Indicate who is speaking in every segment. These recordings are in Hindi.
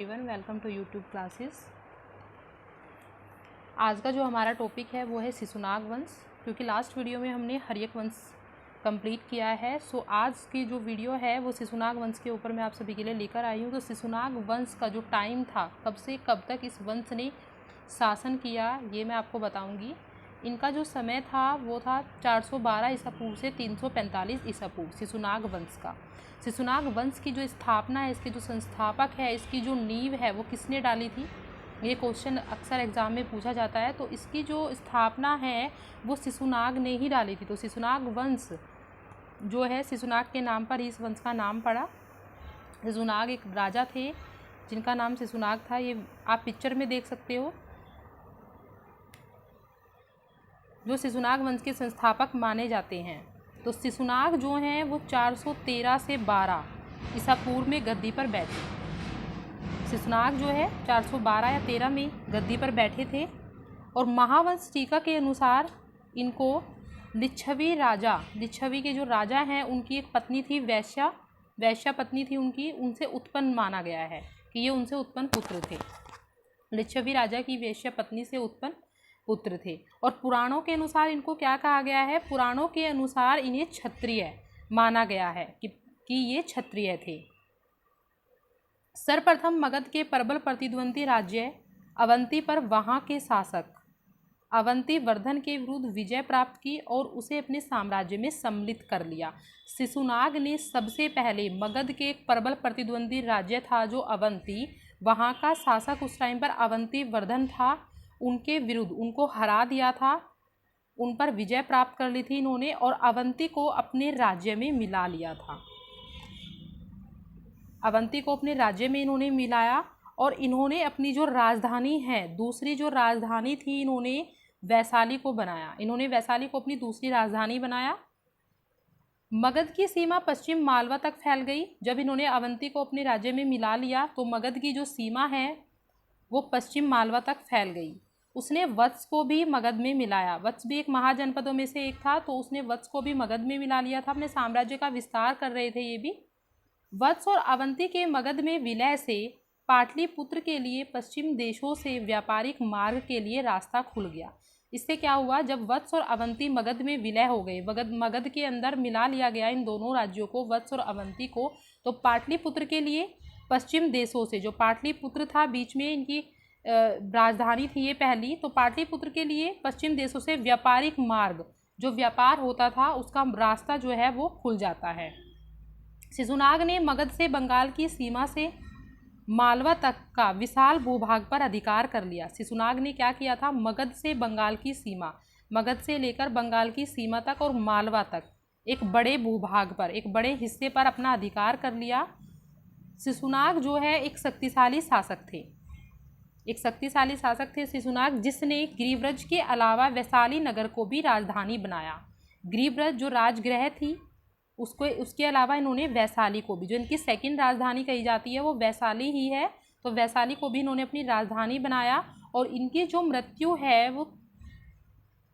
Speaker 1: Everyone, welcome to YouTube classes. आज का जो हमारा टॉपिक है वो है शिशुनाग वंश। क्योंकि लास्ट वीडियो में हमने हर्यक वंश कंप्लीट किया है, सो आज की जो वीडियो है वो शिशुनाग वंश के ऊपर मैं आप सभी के लिए लेकर आई हूँ। तो शिशुनाग वंश का जो टाइम था, कब से कब तक इस वंश ने शासन किया, ये मैं आपको बताऊँगी। इनका जो समय था वो था 412 ईसा पूर्व से 345 ईसा पूर्व, शिशुनाग वंश का। शिशुनाग वंश की जो स्थापना है, इसके जो संस्थापक है, इसकी जो नींव है वो किसने डाली थी, ये क्वेश्चन अक्सर एग्जाम में पूछा जाता है। तो इसकी जो स्थापना है वो शिशुनाग ने ही डाली थी। तो शिशुनाग वंश जो है, शिशुनाग के नाम पर इस वंश का नाम पड़ा। शिशुनाग एक राजा थे जिनका नाम शिशुनाग था। ये आप पिक्चर में देख सकते हो। जो शिशुनाग वंश के संस्थापक माने जाते हैं, तो शिशुनाग जो हैं वो 413 से 12 ईसा पूर्व में गद्दी पर बैठे। शिशुनाग जो है 412 या 13 में गद्दी पर बैठे थे। और महावंश टीका के अनुसार इनको लिच्छवी के जो राजा हैं उनकी एक पत्नी थी, वैश्या पत्नी थी उनकी, उनसे उत्पन्न माना गया है कि ये उनसे उत्पन्न पुत्र थे। लिच्छवी राजा की वैश्या पत्नी से उत्पन्न पुत्र थे। और पुराणों के अनुसार इनको क्या कहा गया है, पुराणों के अनुसार इन्हें क्षत्रिय माना गया है कि ये क्षत्रिय थे। सर्वप्रथम मगध के प्रबल प्रतिद्वंदी राज्य अवंती पर वहां के शासक अवंती वर्धन के विरुद्ध विजय प्राप्त की और उसे अपने साम्राज्य में सम्मिलित कर लिया। शिशुनाग ने सबसे पहले मगध के एक प्रबल प्रतिद्वंदी राज्य था जो अवंती, वहां का शासक उस टाइम पर अवंती वर्धन था, उनके विरुद्ध उनको हरा दिया था, उन पर विजय प्राप्त कर ली थी इन्होंने और अवंती को अपने राज्य में मिला लिया था। अवंती को अपने राज्य में इन्होंने मिलाया और इन्होंने अपनी जो राजधानी है, दूसरी जो राजधानी थी, इन्होंने वैशाली को बनाया। इन्होंने वैशाली को अपनी दूसरी राजधानी बनाया। मगध की सीमा पश्चिम मालवा तक फैल गई। जब इन्होंने अवंती को अपने राज्य में मिला लिया तो मगध की जो सीमा है वो पश्चिम मालवा तक फैल गई। उसने वत्स को भी मगध में मिलाया। वत्स भी एक महाजनपदों में से एक था, तो उसने वत्स को भी मगध में मिला लिया था। अपने साम्राज्य का विस्तार कर रहे थे ये भी। वत्स और अवंती के मगध में विलय से पाटलिपुत्र के लिए पश्चिम देशों से व्यापारिक मार्ग के लिए रास्ता खुल गया। इससे क्या हुआ, जब वत्स और अवंती मगध में विलय हो गए, मगध के अंदर मिला लिया गया इन दोनों राज्यों को, वत्स और अवंती को, तो पाटलिपुत्र के लिए पश्चिम देशों से, जो पाटलिपुत्र था बीच में इनकी राजधानी थी ये पहली, तो पाटलिपुत्र के लिए पश्चिम देशों से व्यापारिक मार्ग, जो व्यापार होता था उसका रास्ता जो है वो खुल जाता है। शिशुनाग ने मगध से बंगाल की सीमा से मालवा तक का विशाल भूभाग पर अधिकार कर लिया। शिशुनाग ने क्या किया था, मगध से बंगाल की सीमा, मगध से लेकर बंगाल की सीमा तक और मालवा तक एक बड़े भूभाग पर, एक बड़े हिस्से पर अपना अधिकार कर लिया। शिशुनाग जो है एक शक्तिशाली शासक थे शिशुनाग, जिसने गिरिव्रज के अलावा वैशाली नगर को भी राजधानी बनाया। गिरिव्रज जो राजगृह थी उसके अलावा इन्होंने वैशाली को भी, जो इनकी सेकंड राजधानी कही जाती है वो वैशाली ही है, तो वैशाली को भी इन्होंने अपनी राजधानी बनाया। और इनकी जो मृत्यु है वो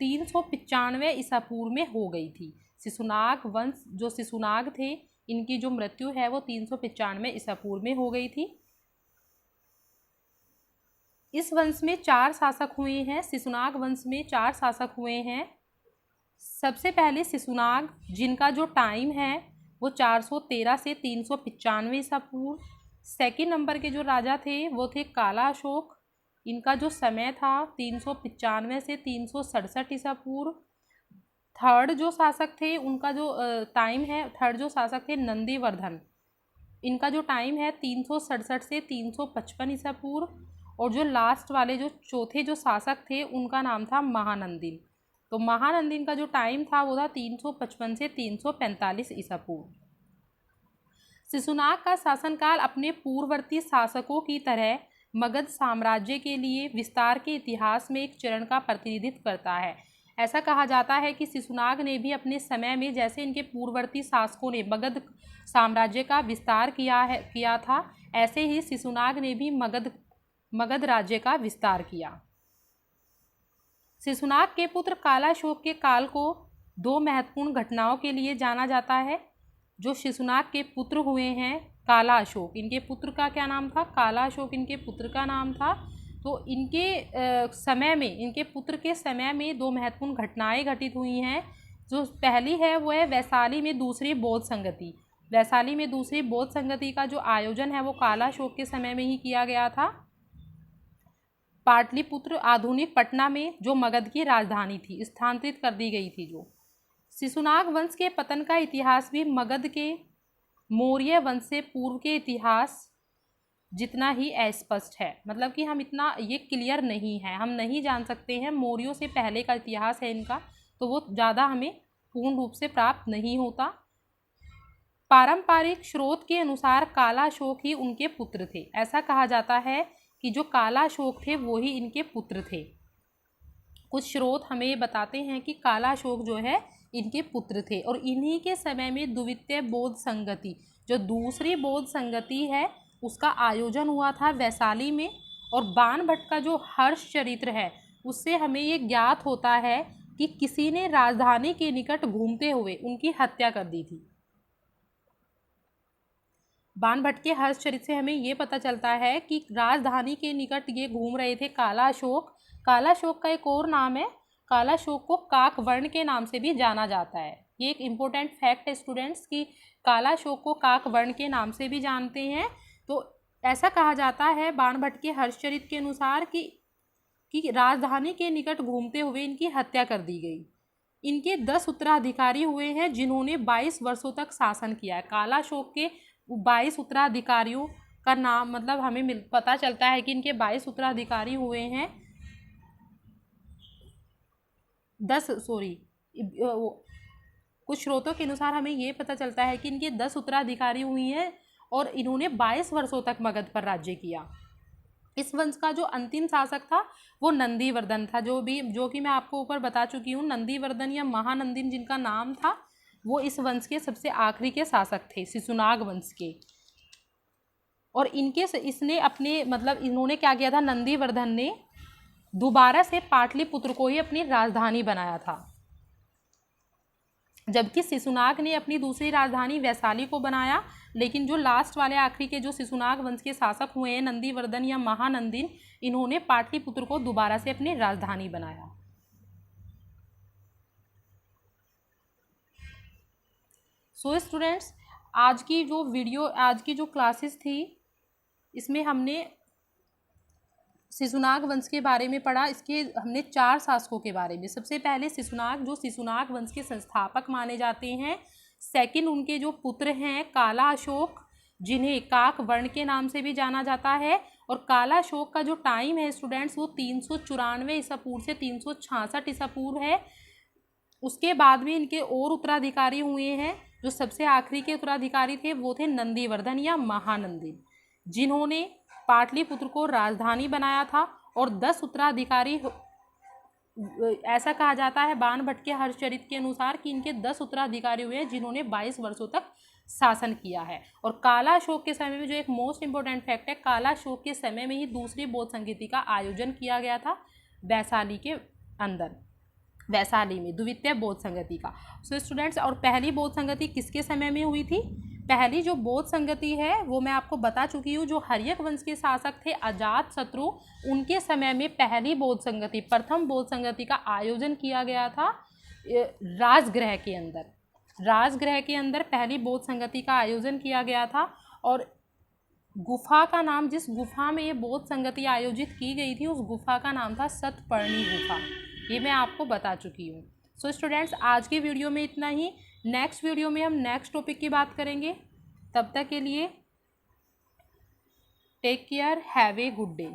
Speaker 1: 395 ईसा पूर्व में हो गई थी। शिशुनाग वंश जो शिशुनाग थे, इनकी जो मृत्यु है वो 395 ईसा पूर्व में हो गई थी। इस वंश में 4 शासक हुए हैं। शिशुनाग वंश में 4 शासक हुए हैं। सबसे पहले शिशुनाग, जिनका जो टाइम है वो 413 से 395 ईसा पूर्व। सेकेंड नंबर के जो राजा थे वो थे काला अशोक। इनका जो समय था 395 से 367 ईसा पूर्व। थर्ड जो शासक थे, उनका जो टाइम है, थर्ड जो शासक थे नंदीवर्धन, इनका जो टाइम है 367 से 355 ईसा पूर्व। और जो लास्ट वाले जो चौथे जो शासक थे उनका नाम था महानंदिन। तो महानंदिन का जो टाइम था वो था 355 से 345 ईसा पूर्व। शिशुनाग का शासनकाल अपने पूर्ववर्ती शासकों की तरह मगध साम्राज्य के लिए विस्तार के इतिहास में एक चरण का प्रतिनिधित्व करता है। ऐसा कहा जाता है कि शिशुनाग ने भी अपने समय में, जैसे इनके पूर्ववर्ती शासकों ने मगध साम्राज्य का विस्तार किया था, ऐसे ही शिशुनाग ने भी मगध राज्य का विस्तार किया। शिशुनाग के पुत्र कालाशोक के काल को 2 महत्वपूर्ण घटनाओं के लिए जाना जाता है। जो शिशुनाग के पुत्र हुए हैं काला अशोक, इनके पुत्र का क्या नाम था? काला अशोक इनके पुत्र का नाम था। तो इनके समय में, इनके पुत्र के समय में दो महत्वपूर्ण घटनाएं घटित हुई हैं। जो पहली है वो है वैशाली में दूसरी बौद्ध संगति। वैशाली में दूसरी बौद्ध संगति का जो आयोजन है वो काला अशोक के समय में ही किया गया था। पाटलिपुत्र आधुनिक पटना में जो मगध की राजधानी थी स्थानांतरित कर दी गई थी। जो शिशुनाग वंश के पतन का इतिहास भी मगध के मौर्य वंश से पूर्व के इतिहास जितना ही अस्पष्ट है। मतलब कि हम इतना ये क्लियर नहीं है, हम नहीं जान सकते हैं। मौर्यों से पहले का इतिहास है इनका, तो वो ज़्यादा हमें पूर्ण रूप से प्राप्त नहीं होता। पारंपरिक स्रोत के अनुसार काला अशोक ही उनके पुत्र थे। ऐसा कहा जाता है कि जो काला अशोक थे वो ही इनके पुत्र थे। कुछ स्रोत हमें ये बताते हैं कि काला अशोक जो है इनके पुत्र थे, और इन्हीं के समय में द्वितीय बौद्ध संगति, जो दूसरी बौद्ध संगति है, उसका आयोजन हुआ था वैशाली में। और बाणभट्ट का जो हर्ष चरित्र है उससे हमें ये ज्ञात होता है कि किसी ने राजधानी के निकट घूमते हुए उनकी हत्या कर दी थी। बाणभट्ट के हर्ष चरित्र से हमें ये पता चलता है कि राजधानी के निकट ये घूम रहे थे काला अशोक। काला अशोक का एक और नाम है, काला अशोक को काकवर्ण के नाम से भी जाना जाता है। ये एक इम्पोर्टेंट फैक्ट है स्टूडेंट्स कि काला अशोक को काकवर्ण के नाम से भी जानते हैं। तो ऐसा कहा जाता है बाणभट्ट के हर्षचरित के अनुसार कि राजधानी के निकट घूमते हुए इनकी हत्या कर दी गई। इनके 10 उत्तराधिकारी हुए हैं जिन्होंने 22 वर्षों तक शासन किया है। काला अशोक के 22 उत्तराधिकारियों का नाम मतलब हमें पता चलता है कि इनके 22 उत्तराधिकारी हुए हैं। कुछ स्रोतों के अनुसार हमें ये पता चलता है कि इनके 10 उत्तराधिकारी हुई हैं और इन्होंने 22 वर्षों तक मगध पर राज्य किया। इस वंश का जो अंतिम शासक था वो नंदीवर्धन था, जो कि मैं आपको ऊपर बता चुकी हूँ। नंदीवर्धन या महानंदिन जिनका नाम था, वो इस वंश के सबसे आखिरी के शासक थे, शिशुनाग वंश के। और इसने अपने मतलब इन्होंने क्या किया था, नंदीवर्धन ने दोबारा से पाटलिपुत्र को ही अपनी राजधानी बनाया था, जबकि शिशुनाग ने अपनी दूसरी राजधानी वैशाली को बनाया। लेकिन जो लास्ट वाले आखिरी के जो शिशुनाग वंश के शासक हुए हैं नंदीवर्धन या महानंदिन, इन्होंने पाटलिपुत्र को दोबारा से अपनी राजधानी बनाया। सो स्टूडेंट्स, आज की जो क्लासेस थी इसमें हमने शिशुनाग वंश के बारे में पढ़ा। इसके हमने 4 शासकों के बारे में। सबसे पहले शिशुनाग, जो शिशुनाग वंश के संस्थापक माने जाते हैं। सेकंड, उनके जो पुत्र हैं काला अशोक, जिन्हें काकवर्ण के नाम से भी जाना जाता है। और काला अशोक का जो टाइम है स्टूडेंट्स वो 394 ईसा पूर्व से 366 ईसा पूर्व है। उसके बाद में इनके और उत्तराधिकारी हुए हैं। जो सबसे आखिरी के उत्तराधिकारी थे वो थे नंदीवर्धन या महानंदिन, जिन्होंने पाटलिपुत्र को राजधानी बनाया था। और 10 उत्तराधिकारी, ऐसा कहा जाता है बाणभट्ट के हर्षचरित के अनुसार कि इनके 10 उत्तराधिकारी हुए हैं जिन्होंने 22 वर्षों तक शासन किया है। और काला अशोक के समय में जो एक मोस्ट इंपॉर्टेंट फैक्ट है, काला अशोक के समय में ही दूसरी बौद्ध संगति का आयोजन किया गया था वैशाली के अंदर, वैशाली में द्वितीय बौद्ध संगति का। सो स्टूडेंट्स, और पहली बौद्ध संगति किसके समय में हुई थी? पहली जो बौद्ध संगति है वो मैं आपको बता चुकी हूँ। जो हर्यक वंश के शासक थे अजातशत्रु, उनके समय में पहली बौद्ध संगति, प्रथम बौद्ध संगति का आयोजन किया गया था राजगृह के अंदर। राजगृह के अंदर पहली बौद्ध संगति का आयोजन किया गया था। और गुफा का नाम, जिस गुफा में ये बौद्ध संगति आयोजित की गई थी, उस गुफा का नाम था सतपर्णी गुफा। ये मैं आपको बता चुकी हूँ। सो स्टूडेंट्स, आज की वीडियो में इतना ही। नेक्स्ट वीडियो में हम नेक्स्ट टॉपिक की बात करेंगे। तब तक के लिए take care, have a good day.